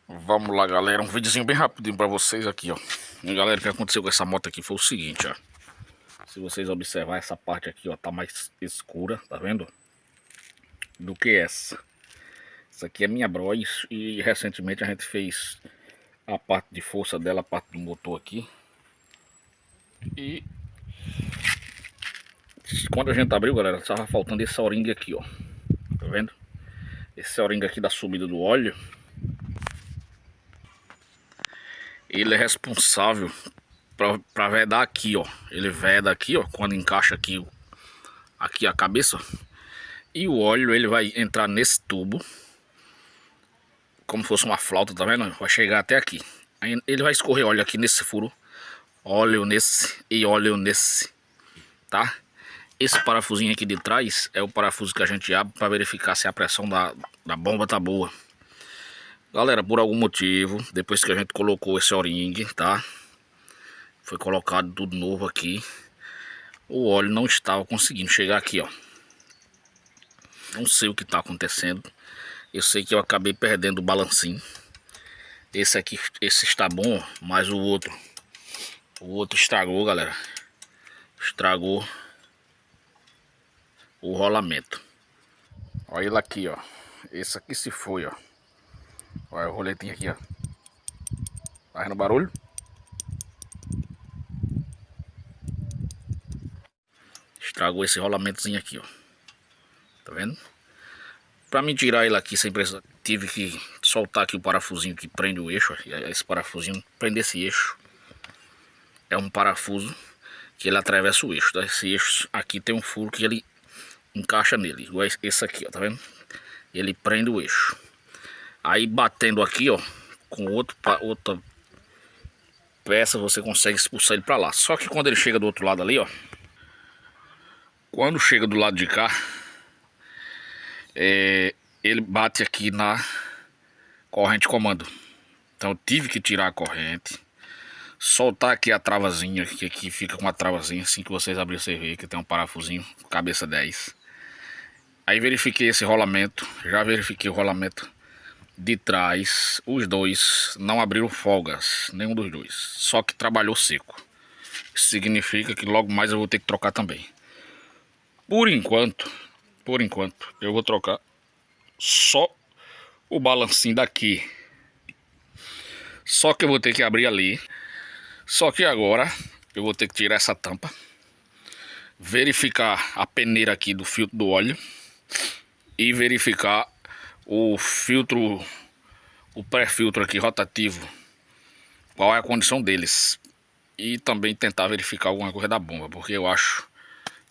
Vamos lá, galera, um videozinho bem rapidinho pra vocês aqui, ó. E, galera, o que aconteceu com essa moto aqui foi o seguinte, ó. Se vocês observar essa parte aqui, ó, tá mais escura, tá vendo? Do que essa. Essa aqui é minha Bros e recentemente a gente fez a parte de força dela, a parte do motor aqui. E quando a gente abriu, galera, tava faltando esse O-ring aqui, ó. Tá vendo? Esse O-ring aqui da subida do óleo. Ele é responsável pra vedar aqui, ó. Ele veda aqui, ó, quando encaixa aqui, aqui a cabeça. E o óleo, ele vai entrar nesse tubo, como se fosse uma flauta, tá vendo? Vai chegar até aqui. Aí ele vai escorrer óleo aqui nesse furo, óleo nesse e óleo nesse, tá? Esse parafusinho aqui de trás é o parafuso que a gente abre para verificar se a pressão da bomba tá boa. Galera, por algum motivo, depois que a gente colocou esse O-ring, tá? Foi colocado tudo novo aqui. O óleo não estava conseguindo chegar aqui, ó. Não sei o que tá acontecendo. Eu sei que eu acabei perdendo o balancinho. Esse aqui, esse está bom, mas o outro estragou, galera. Estragou o rolamento. Olha ele aqui, ó. Esse aqui se foi, ó. Olha o roletinho aqui, ó. Tá vendo o barulho? Estragou esse rolamentozinho aqui, ó. Tá vendo? Pra me tirar ele aqui sem precisar, tive que soltar aqui o parafusinho que prende o eixo. Esse parafusinho prende esse eixo. É um parafuso que ele atravessa o eixo, tá? Esse eixo aqui tem um furo que ele encaixa nele, igual esse aqui, ó, tá vendo? Ele prende o eixo. Aí batendo aqui, ó, com outra peça, você consegue expulsar ele pra lá. Só que quando ele chega do outro lado ali, ó, quando chega do lado de cá, ele bate aqui na corrente comando. Então eu tive que tirar a corrente, soltar aqui a travazinha, que aqui fica com uma travazinha, assim que vocês abrirem, você vê que tem um parafusinho, cabeça 10. Aí verifiquei esse rolamento, já verifiquei o rolamento de trás. Os dois não abriram folgas, nenhum dos dois, só que trabalhou seco. Isso significa que logo mais eu vou ter que trocar também. Por enquanto, eu vou trocar só o balancinho daqui. Só que eu vou ter que abrir ali. Só que agora eu vou ter que tirar essa tampa, verificar a peneira aqui do filtro do óleo e verificar o filtro, o pré-filtro aqui rotativo, qual é a condição deles, e também tentar verificar alguma coisa da bomba, porque eu acho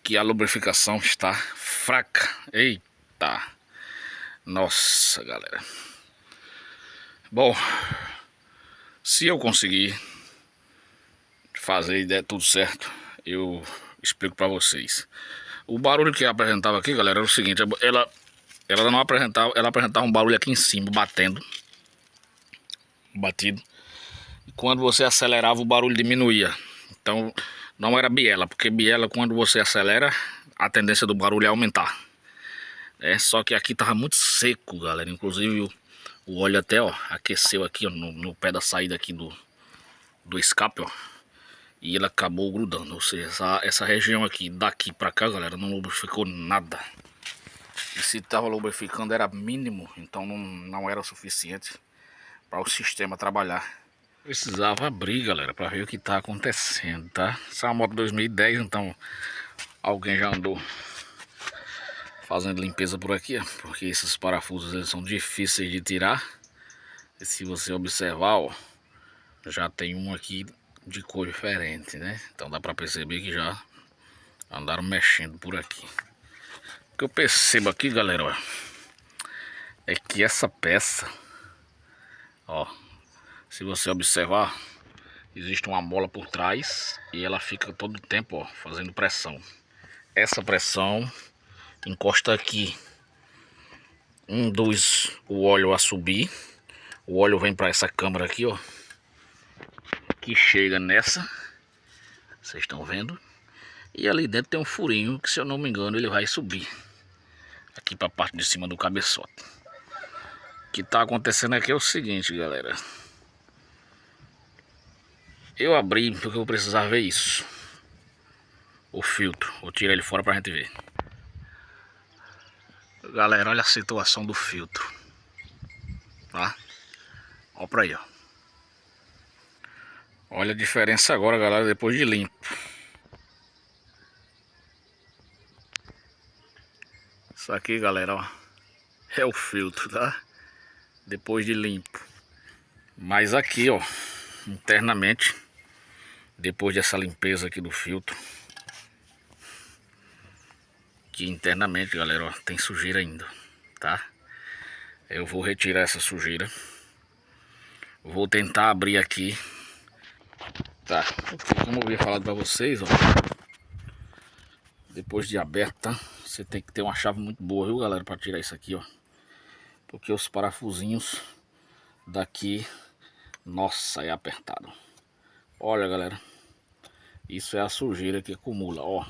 que a lubrificação está fraca. Eita, nossa, galera. Bom, se eu conseguir fazer e der tudo certo, eu explico para vocês. O barulho que apresentava aqui, galera, era o seguinte: ela não apresentava, ela apresentava um barulho aqui em cima, batendo, batido. E quando você acelerava, o barulho diminuía. Então não era biela, porque biela, quando você acelera, a tendência do barulho é aumentar. Só que aqui tava muito seco, galera. Inclusive o óleo até, ó, aqueceu aqui, ó, no pé da saída aqui do escape, ó. E ele acabou grudando. Ou seja, essa região aqui, daqui pra cá, galera, não lubrificou nada. E se tava lubrificando era mínimo, então não era o suficiente para o sistema trabalhar. Precisava abrir, galera, para ver o que tá acontecendo, tá? Essa é uma moto 2010, então alguém já andou fazendo limpeza por aqui, ó, porque esses parafusos eles são difíceis de tirar. E se você observar, ó, já tem um aqui de cor diferente, né? Então dá para perceber que já andaram mexendo por aqui. O que eu percebo aqui, galera, ó, é que essa peça, ó, se você observar, existe uma mola por trás e ela fica todo o tempo, ó, fazendo pressão. Essa pressão encosta aqui, induz o óleo a subir. O óleo vem para essa câmara aqui, ó, que chega nessa, vocês estão vendo? E ali dentro tem um furinho que, se eu não me engano, ele vai subir aqui para a parte de cima do cabeçote. que tá acontecendo aqui é o seguinte, galera. Eu abri porque eu precisava ver isso. O filtro. Vou tirar ele fora pra gente ver. Galera, olha a situação do filtro. Tá? Olha pra aí, ó. Olha a diferença agora, galera, depois de limpo. Isso aqui, galera, ó, é o filtro, tá? Depois de limpo. Mas aqui, ó, internamente, depois dessa limpeza aqui do filtro, que internamente, galera, ó, tem sujeira ainda, tá? Eu vou retirar essa sujeira. Vou tentar abrir aqui. Tá, como eu havia falado pra vocês, ó, depois de aberto, tá? Você tem que ter uma chave muito boa, viu, galera, pra tirar isso aqui, ó. Porque os parafusinhos daqui, nossa, é apertado. Olha, galera, isso é a sujeira que acumula, ó.